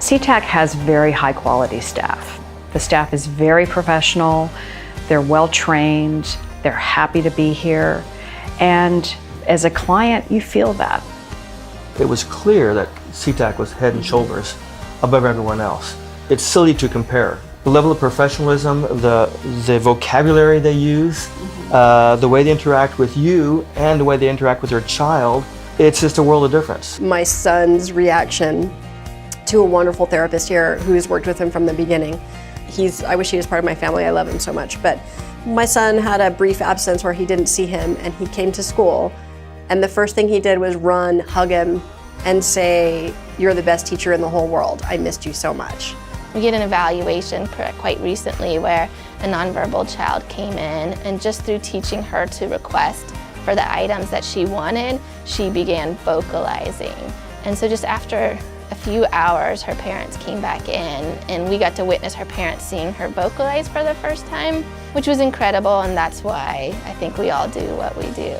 CTAC has very high quality staff. The staff is very professional, they're well trained, they're happy to be here, and as a client, you feel that. It was clear that CTAC was head and shoulders above everyone else. It's silly to compare. The level of professionalism, the vocabulary they use, the way they interact with you and the way they interact with their child, it's just a world of difference. My son's reaction to a wonderful therapist here who's worked with him from the beginning. I wish he was part of my family, I love him so much, but my son had a brief absence where he didn't see him and he came to school and the first thing he did was run, hug him, and say, "You're the best teacher in the whole world. I missed you so much." We did an evaluation quite recently where a nonverbal child came in, and just through teaching her to request for the items that she wanted, she began vocalizing. And so just after a few hours, her parents came back in and we got to witness her parents seeing her vocalize for the first time, which was incredible, and that's why I think we all do what we do.